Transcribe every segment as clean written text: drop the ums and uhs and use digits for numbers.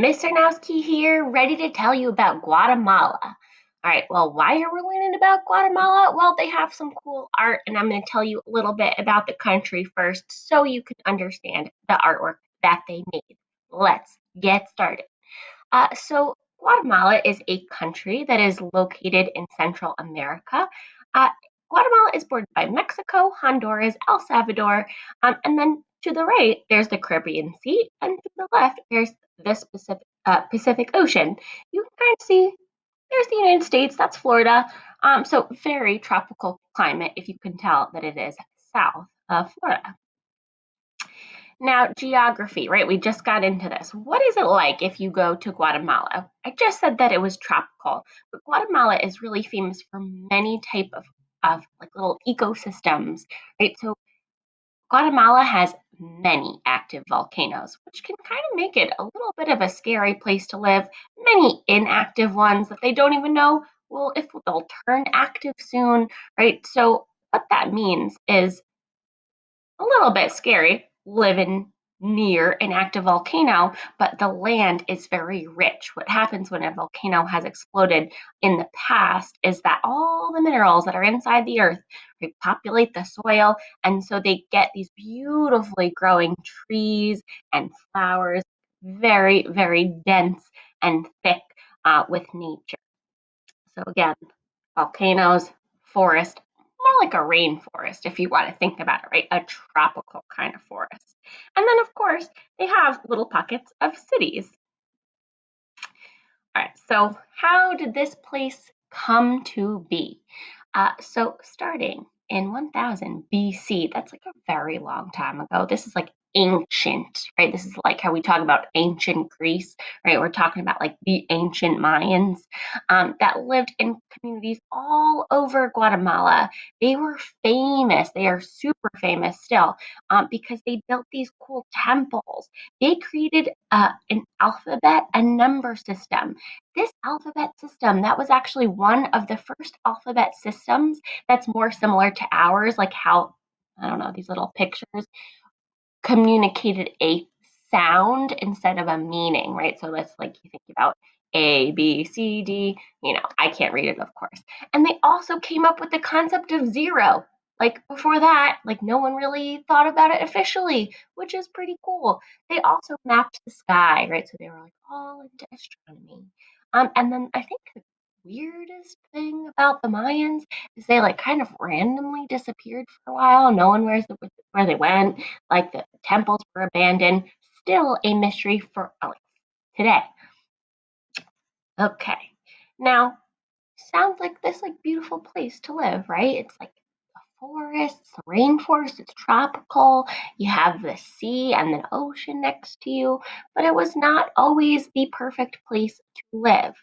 Mr. Nowski here, ready to tell you about Guatemala. All right, well, why are we learning about Guatemala? Well, they have some cool art, and I'm going to tell you a little bit about the country first so you can understand the artwork that they made. Let's get started. Guatemala is a country that is located in Central America. Uh, Guatemala is bordered by Mexico, Honduras, El Salvador, and then to the right, there's the Caribbean Sea, and to the left, there's the Pacific Ocean. You can kind of see there's the United States, that's Florida. So very tropical climate, if you can tell that it is south of Florida. Now, geography, right? We just got into this. What is it like if you go to Guatemala? I just said that it was tropical, but Guatemala is really famous for many type of like little ecosystems, right? So Guatemala has many active volcanoes, which can kind of make it a little bit of a scary place to live. Many inactive ones that they don't even know, well, if they'll turn active soon, right? So what that means is a little bit scary living near an active volcano, but the land is very rich. What happens when a volcano has exploded in the past is that all the minerals that are inside the earth repopulate the soil, and so they get these beautifully growing trees and flowers, very, very dense and thick with nature. So again, volcanoes, forest, more like a rainforest if you want to think about it, right? A tropical kind of forest. And then, of course, they have little pockets of cities. All right, so how did this place come to be? Starting in 1000 BC, that's like a very long time ago. This is like ancient, right? This is like how we talk about ancient Greece, right? We're talking about like the ancient Mayans that lived in communities all over Guatemala. They were famous. They are super famous still because they built these cool temples. They created an alphabet and number system. This alphabet system, that was actually one of the first alphabet systems that's more similar to ours, like how, I don't know, these little pictures communicated a sound instead of a meaning, right? So that's like you think about A, B, C, D, I can't read it, of course. And they also came up with the concept of zero. Like before that, like no one really thought about it officially, which is pretty cool. They also mapped the sky, right? So they were like all into astronomy. And then I think the weirdest thing about the Mayans is they like kind of randomly disappeared for a while. No one knows where they went, like the temples were abandoned, still a mystery for today. Okay, now sounds like this like beautiful place to live, right? It's like a forest, it's a rainforest, it's tropical. You have the sea and the ocean next to you, but it was not always the perfect place to live.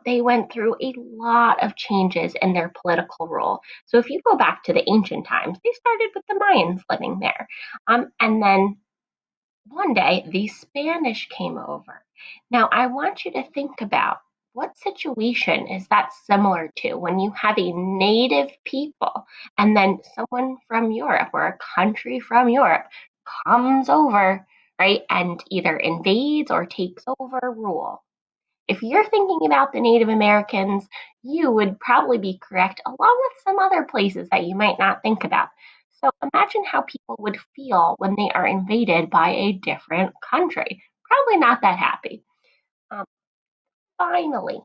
They went through a lot of changes in their political role. So if you go back to the ancient times, they started with the Mayans living there, and then one day, the Spanish came over. Now, I want you to think about what situation is that similar to when you have a native people and then someone from Europe or a country from Europe comes over, right, and either invades or takes over rule. If you're thinking about the Native Americans, you would probably be correct, along with some other places that you might not think about. So imagine how people would feel when they are invaded by a different country. Probably not that happy. Um, Finally,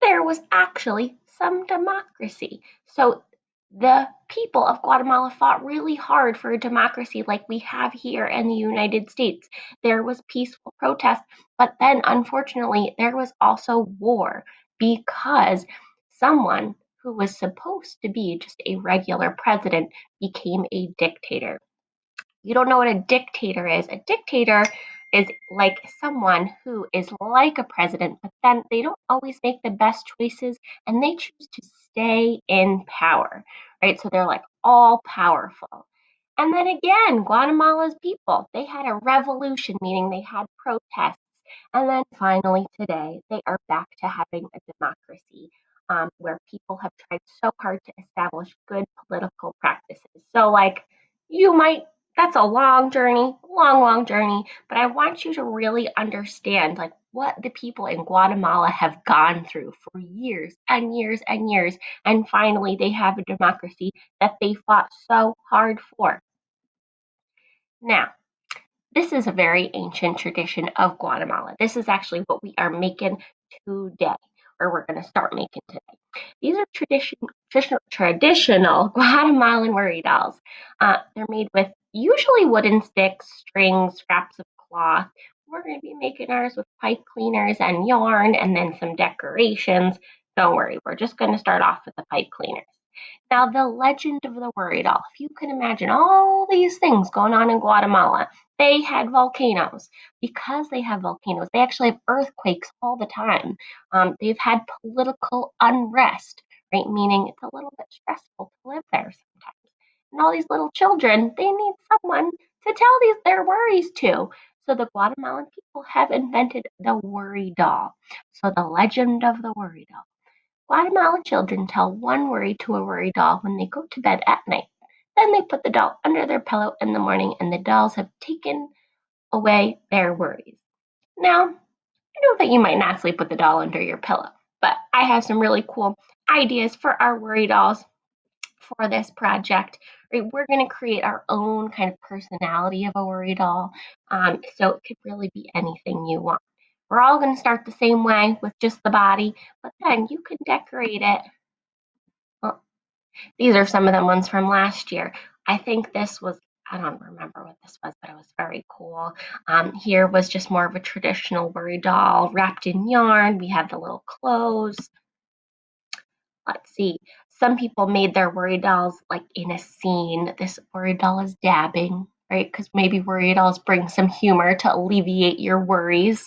there was actually some democracy. So the people of Guatemala fought really hard for a democracy like we have here in the United States. There was peaceful protest, but then unfortunately, there was also war because someone who was supposed to be just a regular president became a dictator. You don't know what a dictator is. A dictator is like someone who is like a president, but then they don't always make the best choices and they choose to stay in power, right? So they're like all powerful. And then again, Guatemala's people, they had a revolution, meaning they had protests. And then finally today, they are back to having a democracy where people have tried so hard to establish good political practices. So, like, you might That's a long journey, long, long journey, but I want you to really understand like what the people in Guatemala have gone through for years and years and years, and finally they have a democracy that they fought so hard for. Now, this is a very ancient tradition of Guatemala. This is actually what we are making today, or we're going to start making today. These are traditional Guatemalan worry dolls. They're made with usually wooden sticks, strings, scraps of cloth. We're going to be making ours with pipe cleaners and yarn and then some decorations. Don't worry, we're just going to start off with the pipe cleaners. Now, the legend of the worry doll. If you can imagine all these things going on in Guatemala, they had volcanoes. Because they have volcanoes, they actually have earthquakes all the time. They've had political unrest, right? Meaning it's a little bit stressful to live there sometimes. And all these little children, they need someone to tell their worries to. So the Guatemalan people have invented the worry doll. So the legend of the worry doll. Guatemalan children tell one worry to a worry doll when they go to bed at night. Then they put the doll under their pillow in the morning, and the dolls have taken away their worries. Now, I know that you might not sleep with the doll under your pillow, but I have some really cool ideas for our worry dolls for this project. Right, we're going to create our own kind of personality of a worry doll. So it could really be anything you want. We're all going to start the same way with just the body, but then you can decorate it. Well, these are some of the ones from last year. I think this was, I don't remember what this was, but it was very cool. Here was just more of a traditional worry doll wrapped in yarn. We have the little clothes. Let's see. Some people made their worry dolls like in a scene. This worry doll is dabbing, right? Because maybe worry dolls bring some humor to alleviate your worries.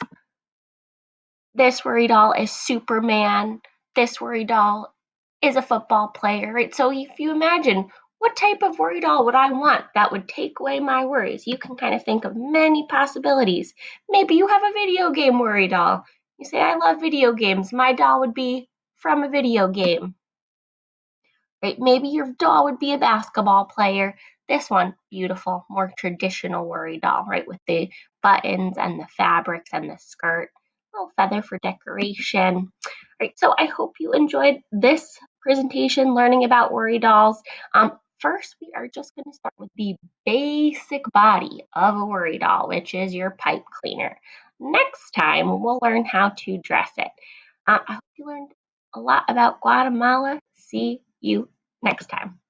This worry doll is Superman. This worry doll is a football player, right? So if you imagine what type of worry doll would I want that would take away my worries, you can kind of think of many possibilities. Maybe you have a video game worry doll. You say, I love video games. My doll would be from a video game. Right? Maybe your doll would be a basketball player. This one, beautiful, more traditional worry doll, right? With the buttons and the fabrics and the skirt, a little feather for decoration. Right. So I hope you enjoyed this presentation, learning about worry dolls. First, we are just going to start with the basic body of a worry doll, which is your pipe cleaner. Next time, we'll learn how to dress it. I hope you learned a lot about Guatemala. See you next time.